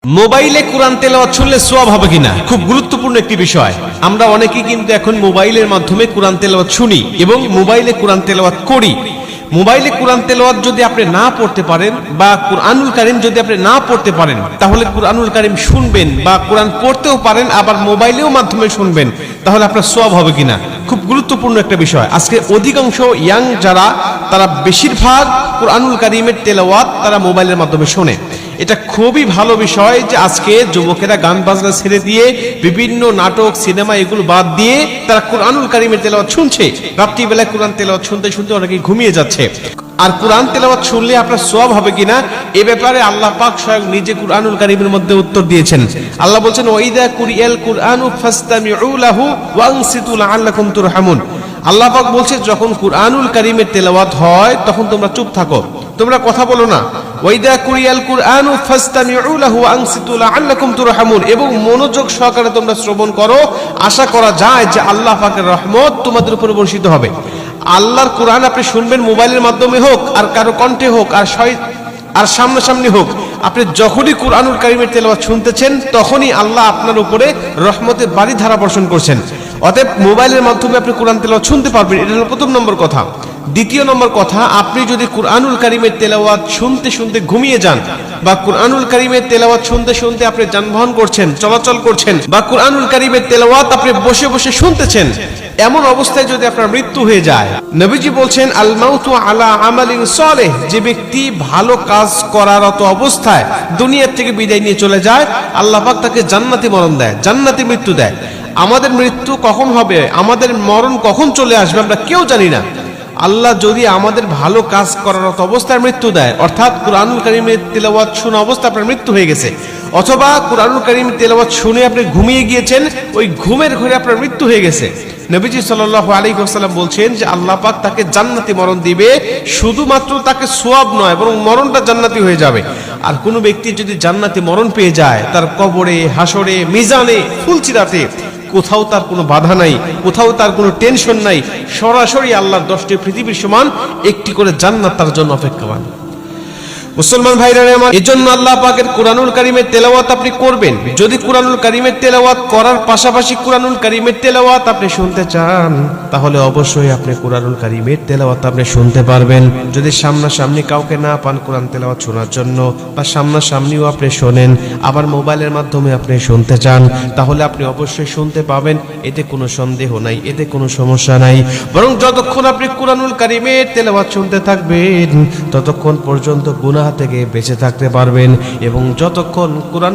মোবাইলে কোরআন তেলাওয়াত শুনলে সওয়াব হবে কিনা খুব গুরুত্বপূর্ণ একটি বিষয়। আমরা অনেকেই কিন্তু এখন মোবাইলের মাধ্যমে কোরআন তেলাওয়াত শুনি এবং মোবাইলে কোরআন তেলাওয়াত করি। মোবাইলে কোরআন তেলাওয়াত যদি আপনি না পড়তে পারেন বা কুরআনুল কারীম যদি আপনি না পড়তে পারেন, তাহলে কুরআনুল কারীম শুনবেন বা কোরআন পড়তেও পারেন, আবার মোবাইলেও মাধ্যমে শুনবেন, তাহলে আপনার সওয়াব হবে কিনা খুব গুরুত্বপূর্ণ একটা বিষয়। আজকে অধিকাংশ ইয়াং যারা, তারা বেশিরভাগ কুরআনুল কারীমের তেলাওয়াত তারা মোবাইলের মাধ্যমে শোনে। এটা খুবই ভালো বিষয় যে আজকে যুবকেরা গান বাজনা ছেড়ে দিয়ে বিভিন্ন নাটক সিনেমা এগুলো বাদ দিয়ে তারা কুরআনুল কারীমের তেলাওয়াত শুনছে। রাত্রিবেলায় কোরআন তেলাওয়াত শুনতে শুনতে অনেকে ঘুমিয়ে যাচ্ছে। আর কোরআন তেলাওয়াত শুনলে আপনার সওয়াব হবে কিনা এ ব্যাপারে আল্লাহ পাক স্বয়ং নিজে কুরআনুল কারীমের মধ্যে উত্তর দিয়েছেন। আল্লাহ বলেছেন, ওয়াইদা কুরিয়াল কুরআনু ফাসতামিউ লাহু ওয়ানসিতু লাআল্লাকুম তুরহামুন। আল্লাহ পাক বলছে, যখন কুরআনুল কারীমের তেলাওয়াত হয় তখন তোমরা চুপ থাকো, তোমরা কথা বলো না। ওয়াইদা কুরিয়াল কুরআনু ফাসতামিউ লাহু ওয়ানসিতু লাআল্লাকুম তুরহামুন, এবং মনোযোগ সহকারে তোমরা শ্রবণ করো, আশা করা যায় যে আল্লাহ পাকের রহমত তোমাদের উপর বর্ষিত হবে। আল্লাহর কোরআন আপনি শুনবেন মোবাইলের মাধ্যমে হোক আর কারো কণ্ঠে হোক আর সামনাসামনি হোক, আপনি যখনই কুরআনুল কারীমের তেলাওয়াত শুনতেছেন তখনই আল্লাহ আপনার উপরে রহমতের বারিধারা বর্ষণ করছেন। অতএব মোবাইলের মাধ্যমে আপনি কোরআন তেলাওয়াত শুনতে পারবেন, এটা হলো প্রথম নম্বর কথা। দ্বিতীয় নম্বর কথা, আপনি যদি কুরআনুল কারীমের তেলাওয়াত শুনতে শুনতে ঘুমিয়ে যান বা কুরআনুল কারীমের তেলাওয়াত শুনতে শুনতে আপনি যানবাহন করছেন, চলাচল করছেন, বা কুরআনুল কারীমের তেলাওয়াত আপনি বসে বসে শুনতেছেন, এমন অবস্থায় যদি আপনার মৃত্যু হয়ে যায়, নবীজি বলছেন, আল মাউতু আলা আমালিন সালেহ, যে ব্যক্তি ভালো কাজ করারত অবস্থায় দুনিয়া থেকে বিদায় নিয়ে চলে যায়, আল্লাহ পাক তাকে জান্নাতি মরণ দেয়, জান্নাতি মৃত্যু দেয়। আমাদের মৃত্যু কখন হবে, আমাদের মরণ কখন চলে আসবে আমরা কেউ জানি না। আল্লাহ যদি আমাদের ভালো কাজ করারত অবস্থায় মৃত্যু দেয়, অর্থাৎ কুরআনুল কারীমের তেলাওয়াত শোনা অবস্থা আপনার মৃত্যু হয়ে গেছে, অথবা কুরআনুল কারীমের তেলাওয়াত শুনে আপনি ঘুমিয়ে গিয়েছেন, ওই ঘুমের ঘরে আপনার মৃত্যু হয়ে গেছে, নবীজি সাল্লাল্লাহু আলাইহি ওয়াসাল্লাম বলছেন যে আল্লাহ পাক তাকে জান্নাতি মরণ দিবে। শুধুমাত্র তাকে সওয়াব নয়, বরং মরণটা জান্নাতি হয়ে যাবে। আর কোনো ব্যক্তি যদি জান্নাতি মরণ পেয়ে যায়, তার কবরে, হাসরে, মিজানে, ফুলচিরাতে কোথাও তার কোনো বাধা নাই, কোথাও তার কোনো টেনশন নাই, সরাসরি আল্লাহর 10টি পৃথিবীর সমান একটি করে জান্নাত তার জন্য অপেক্ষমান। মুসলমান ভাইরা আমার, এজন্য আল্লাহ পাকের কুরআনুল কারীমের তেলাওয়াত আপনি করবেন। যদি কুরআনুল কারীমের তেলাওয়াত করার পাশাপাশি কুরআনুল কারীমের তেলাওয়াত আপনি শুনতে চান, তাহলে অবশ্যই আপনি কুরআনুল কারীমের তেলাওয়াত আপনি শুনতে পারবেন। যদি সামনাসামনি কাউকে না পান কুরআন তেলাওয়াত শোনার জন্য, বা সামনাসামনিও আপনি শোনেন, আবার মোবাইলের মাধ্যমে আপনি শুনতে চান, তাহলে আপনি অবশ্যই শুনতে পাবেন। এতে কোনো সন্দেহ নাই, এতে কোনো সমস্যা নাই। বরং যতক্ষণ আপনি কুরআনুল কারীমের তেলাওয়াত শুনতে থাকবেন, ততক্ষণ পর্যন্ত গুনাহ থেকে বেঁচে থাকতে পারবেন। এবং যতক্ষণ কুরআন